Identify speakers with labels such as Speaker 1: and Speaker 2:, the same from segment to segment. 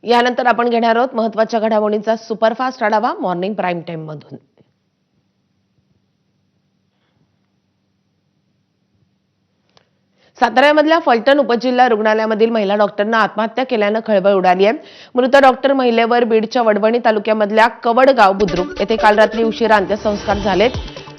Speaker 1: यानंतर आपण घेणार आहोत महत्त्वाच्या घडामोडींचा सुपरफास्ट आढावा मॉर्निंग प्राईम टाइम मधून। साताऱ्यामधल्या फलटण उपजिल्हा रुग्णालयामधील महिला डॉक्टरनं आत्महत्या केल्यानं खळबळ उडाली आहे। मृत डॉक्टर महिलेवर बीडच्या वडवणी तालुक्यामधल्या कवडगाव बुद्रुक येथे काल रात्री उशिरा अंत्यसंस्कार झालेत।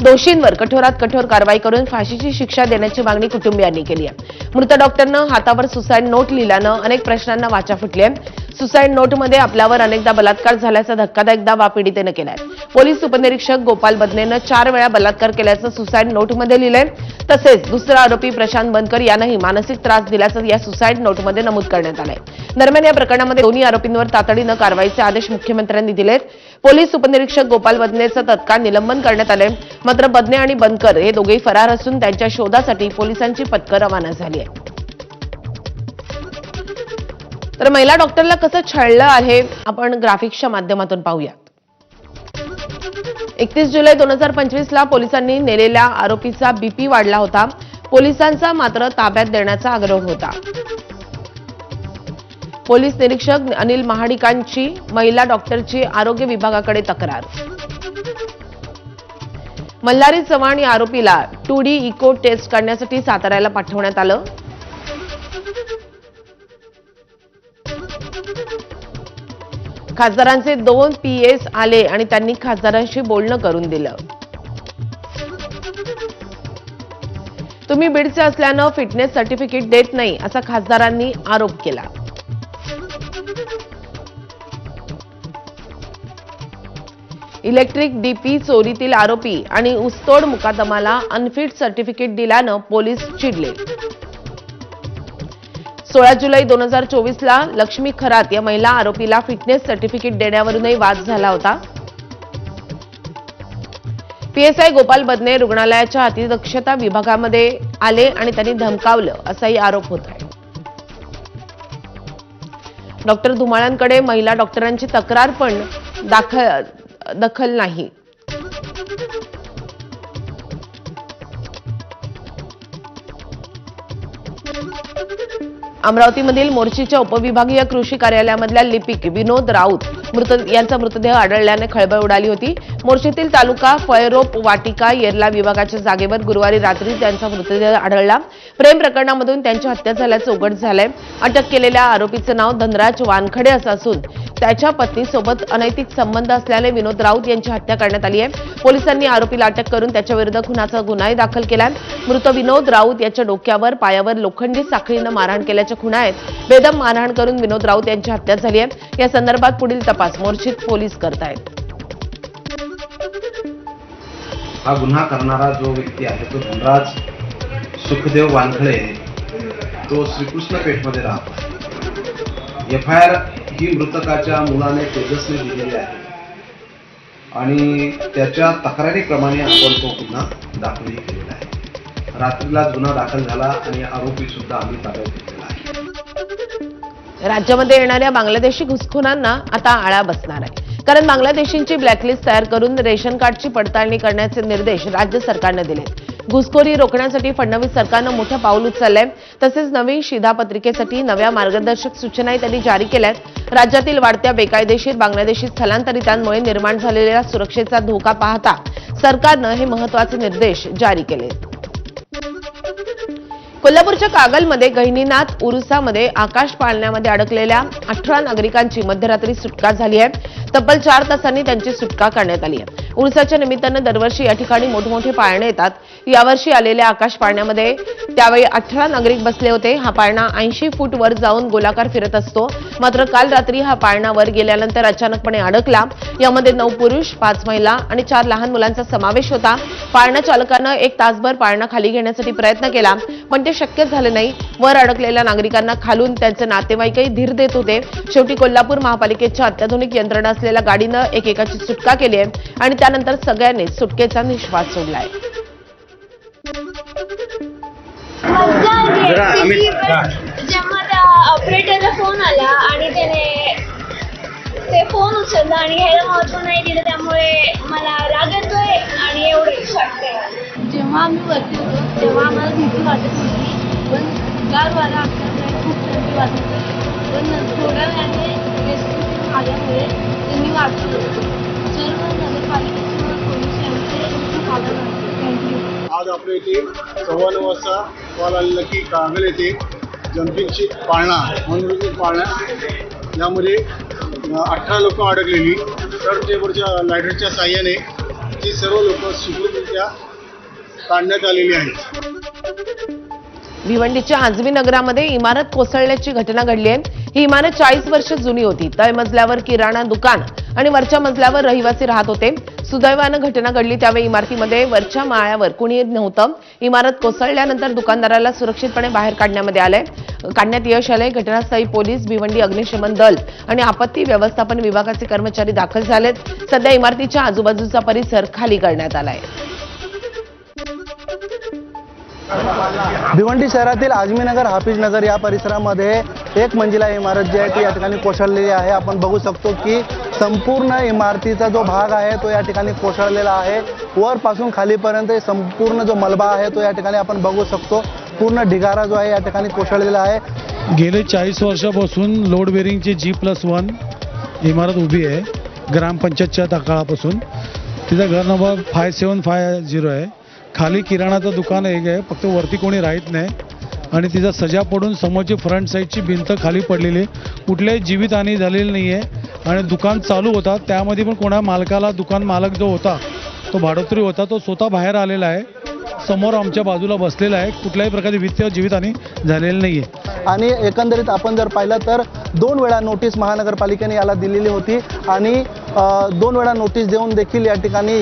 Speaker 1: दोषींवर कठोरात कठोर कारवाई करून फाशीची शिक्षा देण्याची मागणी कुटुंबियांनी केली आहे। मृत डॉक्टरनं हातावर सुसाईड नोट लिहिल्यानं अनेक प्रश्नांना वाचा फुटली आहे। सुसाईड नोटमध्ये आपल्यावर अनेकदा बलात्कार झाल्याचा धक्कादायक दावा पीडितेनं केलाय। पोलीस उपनिरीक्षक गोपाल बदनेनं 4 वेळा बलात्कार केल्याचं सुसाईड नोटमध्ये लिहिलंय। तसेच दुसरा आरोपी प्रशांत बनकर यानंही मानसिक त्रास दिल्याचं या सुसाईड नोटमध्ये नमूद करण्यात आलंय। दरम्यान या प्रकरणामध्ये दोन्ही आरोपींवर तातडीनं कारवाईचे आदेश मुख्यमंत्र्यांनी दिलेत। पोलीस उपनिरीक्षक गोपाल बदनेचं तत्काळ निलंबन करण्यात आलंय। मात्र बदने आणि बनकर हे दोघेही फरार असून त्यांच्या शोधासाठी पोलिसांची पथकं रवाना झाली आहेत। तर महिला डॉक्टरला कसं छळलं आहे आपण ग्राफिक्सच्या माध्यमातून पाहूयात। 31 जुलै 2025 ला पोलिसांनी नेलेल्या आरोपीचा बीपी वाढला होता। पोलिसांचा मात्र ताब्यात देण्याचा आग्रह होता। पोलीस निरीक्षक अनिल महाडिकांची महिला डॉक्टरची आरोग्य विभागाकडे तक्रार। मल्हारी चव्हाण या आरोपीला 2D इको टेस्ट करण्यासाठी साताऱ्याला पाठवण्यात आलं। खासदारांचे 2 PS आले आणि त्यांनी खासदारांशी बोलणं करून दिलं। तुम्ही बीडचे असल्यानं फिटनेस सर्टिफिकेट देत नाही असा खासदारांनी आरोप केला। इलेक्ट्रिक डीपी चोरीतील आरोपी आणि ऊसतोड मुकादमाला अनफिट सर्टिफिकेट दिल्यानं पोलीस चिडले। 16 जुलै 2024 ला लक्ष्मी खरात या महिला आरोपीला फिटनेस सर्टिफिकेट देण्यावरूनही वाद झाला होता। PSI गोपाल बदने रुग्णालयाच्या अतिदक्षता विभागामध्ये आले आणि त्यांनी धमकावलं असाही आरोप होत आहे। डॉक्टर धुमाळांकडे महिला डॉक्टरांची तक्रार पण दखल नाही। अमरावतीमधील मोर्शीच्या उपविभागीय कृषी कार्यालयामधल्या लिपिक विनोद राऊत यांचा मृतदेह आढळल्याने खळबळ उडाली होती। मोर्शीतील तालुका फळरोप वाटिका येरला विभागाच्या जागेवर गुरुवारी रात्री त्यांचा मृतदेह आढळला। प्रेम प्रकरणामधून त्यांची हत्या झाल्याचं उघड झालंय। अटक केलेल्या आरोपीचं नाव धनराज वानखडे असं असून त्याच्या पत्नीसोबत अनैतिक संबंध असल्याने विनोद राऊत यांची हत्या करण्यात आली आहे। पोलिसांनी आरोपीला अटक करून त्याच्याविरुद्ध खुनाचा गुन्हाही दाखल केलाय। मृत विनोद राऊत याच्या डोक्यावर पायावर लोखंडी साखळीनं मारहाण केल्याच्या खुणा आहेत। बेदम मारहाण करून विनोद राऊत यांची हत्या झाली आहे। या संदर्भात पुढील तपास मोर्शीत पोलीस करतायत।
Speaker 2: हा गुन्हा करणारा जो व्यक्ती आहे तो धनराज सुखदेव वानखळे, तो श्रीकृष्ण पेठमध्ये राहतो। FIR ही मृतकाच्या मुलाने तेजसने दिलेली आहे आणि त्याच्या तक्रारीप्रमाणे आपण तो गुन्हा दाखल केलेला आहे। रात्रीला गुन्हा दाखल झाला आणि आरोपी सुद्धा आम्ही ताब्यात घेतलेला आहे।
Speaker 1: राज्यामध्ये येणाऱ्या बांगलादेशी घुसखोरांना आता आळा बसणार आहे, कारण बांगलादेशींची ब्लॅकलिस्ट तयार करून रेशन कार्डची पडताळणी करण्याचे निर्देश राज्य सरकारने दिले। घुसखोरी रोखण्यासाठी फडणवीस सरकारनं मोठं पाऊल उचललंय। तसेच नवीन शिधापत्रिकेसाठी नव्या मार्गदर्शक सूचनाही त्यांनी जारी केल्यात। राज्यातील वाढत्या बेकायदेशीर बांगलादेशी स्थलांतरितांमुळे निर्माण झालेल्या सुरक्षेचा धोका पाहता सरकारनं हे महत्त्वाचे निर्देश जारी केले। कोल्हापूरच्या कागलमध्ये गहिनीनाथ उरुसामध्ये आकाश पाळण्यामध्ये अडकलेल्या 18 नागरिकांची मध्यरात्री सुटका झाली आहे। तब्बल 4 तासांनी त्यांची सुटका करण्यात आली आहे। उरुसाच्या निमित्तानं दरवर्षी या ठिकाणी मोठमोठे पाळणे येतात। यावर्षी आलेल्या आकाश पाळण्यामध्ये त्यावेळी 18 नागरिक बसले होते। हा पाळणा 80 फूट वर जाऊन गोलाकार फिरत असतो। मात्र काल रात्री हा पाळणा वर गेल्यानंतर अचानकपणे अडकला। यामध्ये 9 पुरुष, 5 महिला आणि 4 लहान मुलांचा समावेश होता। पाळणा चालकानं 1 तासभर पाळणा खाली घेण्यासाठी प्रयत्न केला, पण ते शक्य झाले नाही। वर अडकलेल्या नागरिकांना खालून त्यांचे नातेवाईकही धीर देत होते। शेवटी कोल्हापूर महापालिकेच्या अत्याधुनिक यंत्रणा असलेल्या गाडीनं एकेकाची सुटका केली आहे आणि त्यानंतर सगळ्यांनी सुटकेचा निश्वास सोडलाय।
Speaker 3: जेव्हा त्या ऑपरेटरचा फोन आला आणि त्याने ते फोन उचलला आणि ह्याला महत्व नाही दिलं, त्यामुळे मला राग येतोय आणि एवढंच वाटतंय। जेव्हा आम्ही वरती होतो तेव्हा आम्हाला भीती वाटत होती, पण गार वारा आपल्याला खूप थंडी वाटत होती। पण थोड्या वेळाने आहे ते मी वाचले. सर्व नगरपालिकेचे व पोलीस यांचे खूप आभार मानते. थँक्यू.
Speaker 4: आज आपल्या इथे 9:15 वाजता कॉल आलेला की कागल येथे जंपिंगची पाळणा मनोरंजन पाळणा यामध्ये 18 लोक अडकलेली. तर टेबलच्या लायडरच्या साह्याने ती सर्व लोक सुखरूपरित्या काढण्यात आलेली आहेत.
Speaker 1: भिवंडीच्या आजमी नगरामध्ये इमारत कोसळल्याची घटना घडली आहे. ही इमारत 40 वर्ष जुनी होती. तळमजल्यावर किराणा दुकान आणि वरच्या मजल्यावर रहिवासी राहत होते. सुदैवानं घटना घडली त्यावेळी इमारतीमध्ये वरच्या माळ्यावर कुणी नव्हतं. इमारत कोसळल्यानंतर दुकानदाराला सुरक्षितपणे बाहेर काढण्यात यश आलंय. घटनास्थळी पोलीस, भिवंडी अग्निशमन दल आणि आपत्ती व्यवस्थापन विभागाचे कर्मचारी दाखल झालेत. सध्या इमारतीच्या आजूबाजूचा परिसर खाली करण्यात आलाय.
Speaker 5: भिवंडी शहरातील आजमीनगर, हाफिजनगर या परिसरामध्ये एक मंजिला इमारत जी आहे ती या ठिकाणी कोसळलेली आहे. आपण बघू शकतो की संपूर्ण इमारतीचा जो भाग आहे तो या ठिकाणी कोसळलेला आहे. वरपासून खालीपर्यंत संपूर्ण जो मलबा आहे तो या ठिकाणी आपण बघू शकतो. पूर्ण ढिगारा जो आहे या ठिकाणी कोसळलेला आहे.
Speaker 6: गेले 40 वर्षापासून लोड बेरिंगची G+1 इमारत उभी आहे. ग्रामपंचायतच्या काळापासून तिचा घर नंबर 5750 आहे. खाली किराणाचं दुकान एक आहे, फक्त वरती कोणी राहत नाही आणि तिचा सजा पडून समोरची फ्रंट साईडची भिंत खाली पडलेली. कुठल्याही जीवितहानी झालेली नाही आहे आणि दुकान चालू होता त्यामध्ये पण कोणा मालकाला, दुकान मालक जो होता तो भाडोत्री होता, तो स्वतः बाहेर आलेला आहे. समोर आमच्या बाजूला बसलेला आहे. कुठल्याही प्रकारची वित्तीय जीवितहानी झालेली नाही आहे.
Speaker 5: आणि एकंदरीत आपण जर पाहिलं तर 2 वेळा नोटीस महानगरपालिकेने याला दिलेली होती आणि 2 वेळा नोटीस देऊन देखील या ठिकाणी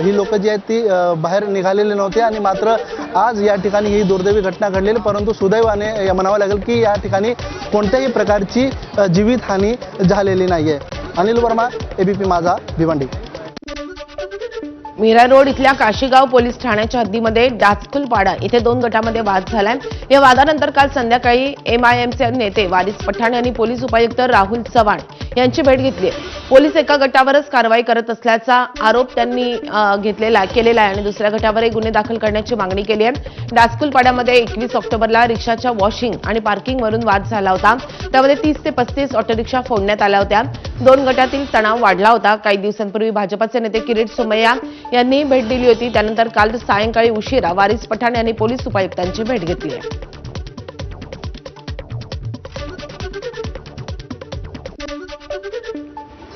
Speaker 5: ही लोक जी आहेत ती बाहेर निघालेली नव्हती आणि मात्र आज या ठिकाणी ही दुर्दैवी घटना घडलेली. परंतु सुदैवाने म्हणावं लागेल की या ठिकाणी कोणत्याही प्रकारची जीवितहानी झालेली नाही आहे. अनिल वर्मा, ABP माझा, भिवंडी.
Speaker 1: मीरा रोड इथल्या काशीगाव पोलीस ठाण्याच्या हद्दीमध्ये डाचकुलपाडा इथे 2 गटामध्ये वाद झालाय. या वादानंतर काल संध्याकाळी MIMचे नेते वारिस पठाण यांनी पोलीस उपायुक्त राहुल चव्हाण यांची भेट घेतली. पोलीस एका गटावरच कारवाई करत असल्याचा आरोप त्यांनी केलेला आहे आणि दुसऱ्या गटावरही गुन्हे दाखल करण्याची मागणी केली आहे. डाचकुलपाड्यामध्ये 21 ऑक्टोबरला रिक्षाच्या वॉशिंग आणि पार्किंगवरून वाद झाला होता. त्यामध्ये 30 ते 35 ऑटोरिक्षा फोडण्यात आल्या होत्या. 2 गटातील तणाव वाढला होता. काही दिवसांपूर्वी भाजपचे नेते किरीट सोमय्या यांनी भेट दिली होती. त्यानंतर काल सायंकाळी उशिरा वारिस पठाण यांनी पोलीस उपायुक्तांची भेट घेतली आहे.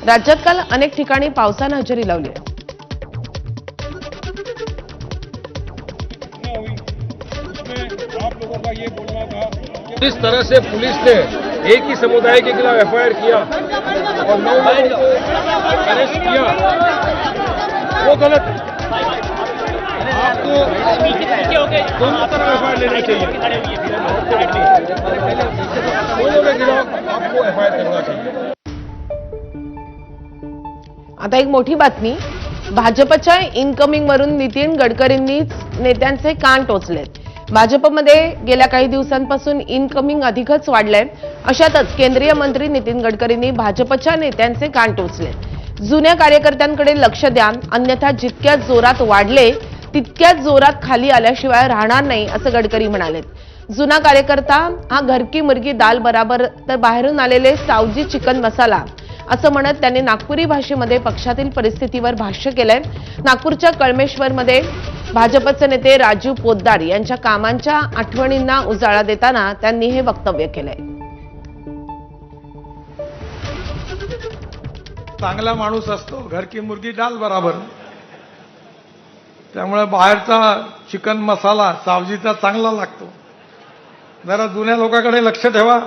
Speaker 1: राज्यात काल अनेक ठिकाणी पावसानं हजेरी लावली आहे.
Speaker 7: जिस तरह से पुलिस ने एक ही समुदाय के खिलाफ FIR किया और 9 लोगों को अरेस्ट किया, वो गलत है. आपको दोनों तरफ FIR लेनी चाहिए. दोनों के खिलाफ आपको FIR करना चाहिए.
Speaker 1: आता एक मोठी बातमी. भाजपच्या इनकमिंग वरून नितीन गडकरींनी नेत्यांचे कान टोचलेत. भाजपमध्ये गेल्या काही दिवसांपासून इनकमिंग अधिकच वाढलंय. अशातच केंद्रीय मंत्री नितीन गडकरींनी भाजपच्या नेत्यांचे कान टोचले. जुन्या कार्यकर्त्यांकडे लक्ष द्या, अन्यथा जितक्या जोरात वाढले तितक्याच जोरात खाली आल्याशिवाय राहणार नाही, असं गडकरी म्हणाले. जुना कार्यकर्ता हा घरकी मुर्गी दाल बराबर तर बाहेरून आलेले सावजी चिकन मसाला असं म्हणत त्यांनी नागपुरी भाषेमध्ये पक्षातील परिस्थितीवर भाष्य केलंय. नागपूरच्या कळमेश्वरमध्ये भाजपचे नेते राजीव पोद्दार यांच्या कामांच्या आठवणींना उजाळा देताना त्यांनी हे वक्तव्य केलंय.
Speaker 8: चांगला माणूस असतो, घर की मुर्गी डाल बराबर. त्यामुळे बाहेरचा चिकन मसाला सावजीचा चांगला लागतो. जरा जुन्या लोकांकडे लक्ष ठेवा.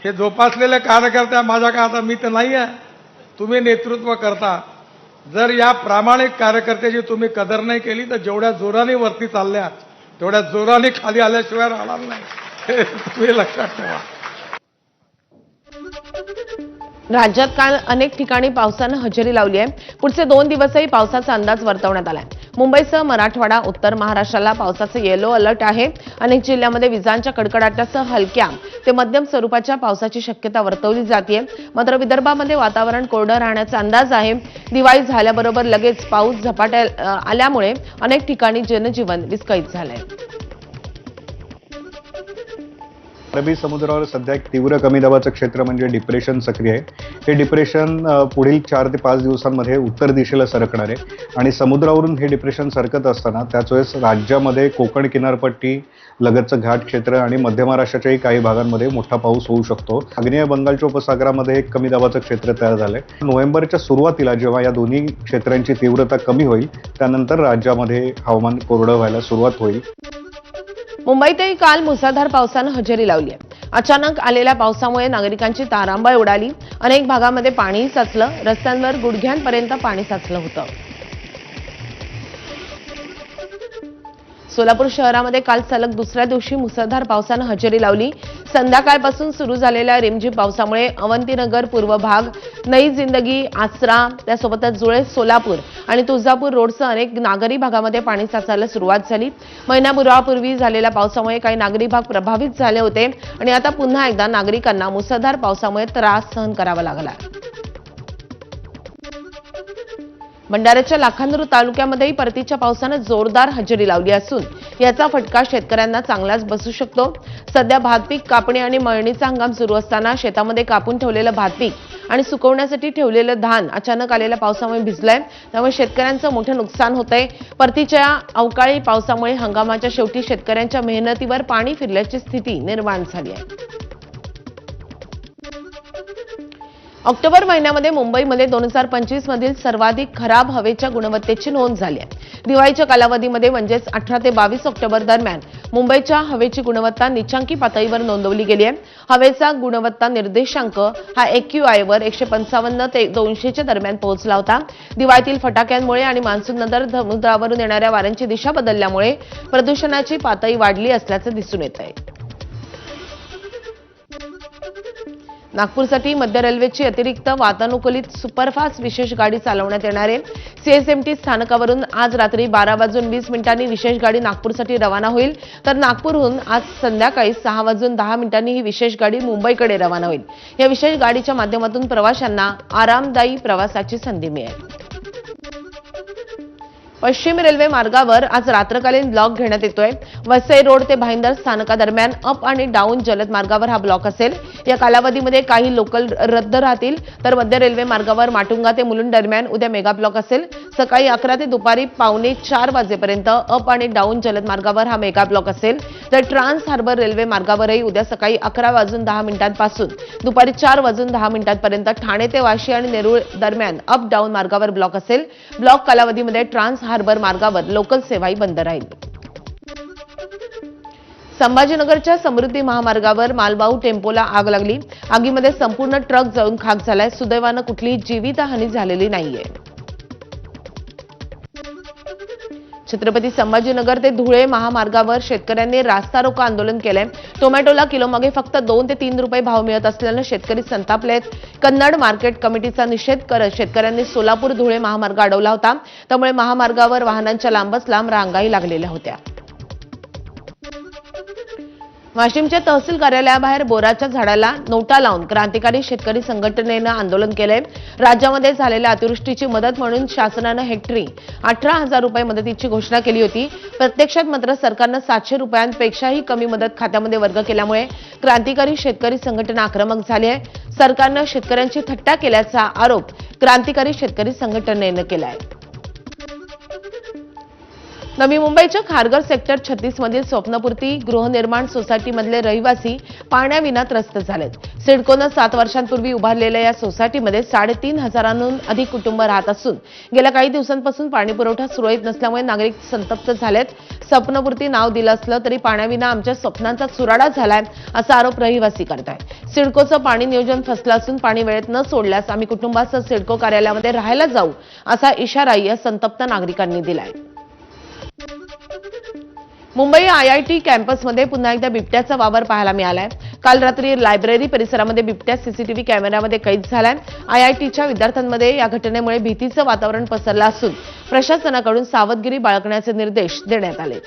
Speaker 8: हे जोपासलेले कार्यकर्ते माझ्या का आता मी तर नाही आहे, तुम्ही नेतृत्व करता. जर या प्रामाणिक कार्यकर्त्याची तुम्ही कदर नाही केली तर जेवढ्या जोराने वरती चालल्यात तेवढ्या जोराने खाली आल्याशिवाय राहणार नाही, हे तुम्ही लक्षात ठेवा.
Speaker 1: राज्यात काल अनेक ठिकाणी पावसानं हजेरी लावली आहे. पुढचे 2 दिवसही पावसाचा अंदाज वर्तवण्यात आलाय. मुंबईसह मराठवाडा, उत्तर महाराष्ट्राला पावसाचं येलो अलर्ट आहे. अनेक जिल्ह्यांमध्ये विजांच्या कडकडाटासह हलक्या ते मध्यम स्वरूपाच्या पावसाची शक्यता वर्तवली जाते. मात्र विदर्भामध्ये वातावरण कोरडं राहण्याचा अंदाज आहे. दिवाळी झाल्याबरोबर लगेच पाऊस झपाट्या आल्यामुळे अनेक ठिकाणी जनजीवन विस्कळीत झालंय.
Speaker 9: अरबी समुद्रावर सध्या एक तीव्र कमी दाबाचं क्षेत्र म्हणजे डिप्रेशन सक्रिय आहे. हे डिप्रेशन पुढील 4 ते 5 दिवसांमध्ये उत्तर दिशेला सरकणार आहे आणि समुद्रावरून हे डिप्रेशन सरकत असताना त्याच वेळेस राज्यामध्ये कोकण किनारपट्टी, लगतचं घाट क्षेत्र आणि मध्य महाराष्ट्राच्याही काही भागांमध्ये मोठा पाऊस होऊ शकतो. आग्नेय बंगालच्या उपसागरामध्ये एक कमी दाबाचं क्षेत्र तयार झालंय. नोव्हेंबरच्या सुरुवातीला जेव्हा या दोन्ही क्षेत्रांची तीव्रता कमी होईल त्यानंतर राज्यामध्ये हवामान कोरडं व्हायला सुरुवात होईल.
Speaker 1: मुंबईतही काल मुसळधार पावसानं हजेरी लावली आहे. अचानक आलेल्या पावसामुळे नागरिकांची तारांबळ उडाली. अनेक भागामध्ये पाणी साचलं. रस्त्यांवर गुडघ्यांपर्यंत पाणी साचलं होतं. सोलापूर शहरामध्ये काल सलग दुसऱ्या दिवशी मुसळधार पावसानं हजेरी लावली. संध्याकाळपासून सुरू झालेल्या रिमझिम पावसामुळे अवंतीनगर पूर्व भाग, नई जिंदगी, आसरा, त्यासोबतच जुळे, सोलापूर आणि तुळजापूर रोडसह अनेक नागरी भागामध्ये पाणी साचायला सुरुवात झाली. महिनाभरापूर्वी झालेल्या पावसामुळे काही नागरी भाग प्रभावित झाले होते आणि आता पुन्हा एकदा नागरिकांना मुसळधार पावसामुळे त्रास सहन करावा लागला. भंडाऱ्याच्या लाखांदूर तालुक्यामध्येही परतीच्या पावसानं जोरदार हजेरी लावली असून याचा फटका शेतकऱ्यांना चांगलाच बसू शकतो. सध्या भात पीक कापणी आणि मळणीचा हंगाम सुरू असताना शेतामध्ये कापून ठेवलेलं भात पीक आणि सुकवण्यासाठी ठेवलेलं धान अचानक आलेल्या पावसामुळे भिजलंय. त्यामुळे शेतकऱ्यांचं मोठं नुकसान होतंय. परतीच्या अवकाळी पावसामुळे हंगामाच्या शेवटी शेतकऱ्यांच्या मेहनतीवर पाणी फिरल्याची स्थिती निर्माण झाली आहे. ऑक्टोबर महिन्यामध्ये मुंबईमध्ये 2025 मधील सर्वाधिक खराब हवेच्या गुणवत्तेची नोंद झाली आहे. दिवाळीच्या कालावधीमध्ये म्हणजेच 18 ते 22 ऑक्टोबर दरम्यान मुंबईच्या हवेची गुणवत्ता निचांकी पातळीवर नोंदवली गेली आहे. हवेचा गुणवत्ता निर्देशांक हा AQI वर 155 ते 200 दरम्यान पोहोचला होता. दिवाळीतील फटाक्यांमुळे आणि मान्सूननंतर समुद्रावरून येणाऱ्या वाऱ्यांची दिशा बदलल्यामुळे प्रदूषणाची पातळी वाढली असल्याचं दिसून येत आहे. नागपूरसाठी मध्य रेल्वेची अतिरिक्त वातानुकूलित सुपरफास्ट विशेष गाडी चालवण्यात येणार आहे. CSMT स्थानकावरून आज रात्री 12:20 विशेष गाडी नागपूरसाठी रवाना होईल. तर नागपूरहून आज संध्याकाळी 6:10 ही विशेष गाडी मुंबईकडे रवाना होईल. या विशेष गाडीच्या माध्यमातून प्रवाशांना आरामदायी प्रवासाची संधी मिळेल. पश्चिम रेल्वे मार्गावर आज रात्रकालीन ब्लॉक घेण्यात येतोय. वसई रोड ते भाईंदर स्थानकादरम्यान अप आणि डाऊन जलद मार्गावर हा ब्लॉक असेल. या कालावधीमध्ये काही लोकल रद्द राहतील. तर मध्य रेल्वे मार्गावर माटुंगा ते मुलुंड दरम्यान उद्या मेगा ब्लॉक असेल. सकाळी 11 ते दुपारी 3:45 वाजेपर्यंत अप आणि डाऊन जलद मार्गावर हा मेगा ब्लॉक असेल. तर ट्रान्स हार्बर रेल्वे मार्गावरही उद्या सकाळी 11:10 पासून दुपारी 4:10 पर्यंत ठाणे ते वाशी आणि नेरूळ दरम्यान अप डाऊन मार्गावर ब्लॉक असेल. ब्लॉक कालावधीमध्ये ट्रान्स हार्बर मार्गावर लोकल सेवाही बंद राहील. संभाजीनगरच्या समृद्धी महामार्गावर मालवाहू टेम्पोला आग लागली. आगीमध्ये संपूर्ण ट्रक जळून खाक झालाय. सुदैवानं कुठलीही जीवितहानी झालेली नाहीये. छत्रपती संभाजीनगर ते धुळे महामार्गावर शेतकऱ्यांनी रास्ता रोको आंदोलन केलंय. टोमॅटोला किलोमागे फक्त 2 ते 3 रुपये भाव मिळत असल्यानं शेतकरी संतापलेत. कन्नड मार्केट कमिटीचा निषेध करत शेतकऱ्यांनी सोलापूर धुळे महामार्ग अडवला होता. त्यामुळे महामार्गावर वाहनांच्या लांबच लांब रांगाही लागलेल्या होत्या. वाशिमच्या तहसील कार्यालयाबाहेर बोराच्या झाडाला नोटा लावून क्रांतिकारी शेतकरी संघटनेनं आंदोलन केलंय. राज्यामध्ये झालेल्या अतिवृष्टीची मदत म्हणून शासनानं हेक्टरी 18,000 रुपये मदतीची घोषणा केली होती. प्रत्यक्षात मात्र सरकारनं 700 रुपयांपेक्षाही कमी मदत खात्यामध्ये वर्ग केल्यामुळे क्रांतिकारी शेतकरी संघटना आक्रमक झाली आहे. सरकारनं शेतकऱ्यांची थट्टा केल्याचा आरोप क्रांतिकारी शेतकरी संघटनेनं केला आहे. नवी मुंबईच्या खारघर सेक्टर 36 मधील स्वप्नपूर्ती गृहनिर्माण सोसायटीमधले रहिवासी पाण्याविना त्रस्त झालेत. सिडकोनं 7 वर्षांपूर्वी उभारलेल्या या सोसायटीमध्ये 3,500हून अधिक कुटुंब राहत असून गेल्या काही दिवसांपासून पाणीपुरवठा सुरळीत नसल्यामुळे नागरिक संतप्त झालेत. स्वप्नपूर्ती नाव दिलं असलं तरी पाण्याविना आमच्या स्वप्नांचा चुराडा झालाय असा आरोप रहिवासी करत आहेत. सिडकोचं पाणी नियोजन फसलं असून पाणी वेळेत न सोडल्यास आम्ही कुटुंबासह सिडको कार्यालयामध्ये राहायला जाऊ असा इशाराही या संतप्त नागरिकांनी दिलाय. मुंबई IIT कॅम्पसमध्ये पुन्हा एकदा बिबट्याचा वावर पाहायला मिळालाय. काल रात्री लायब्ररी परिसरामध्ये बिबट्या CCTV कॅमेऱ्यामध्ये कैद झालाय. IITच्या विद्यार्थ्यांमध्ये या घटनेमुळे भीतीचं वातावरण पसरलं असून प्रशासनाकडून सावधगिरी बाळगण्याचे निर्देश देण्यात आले.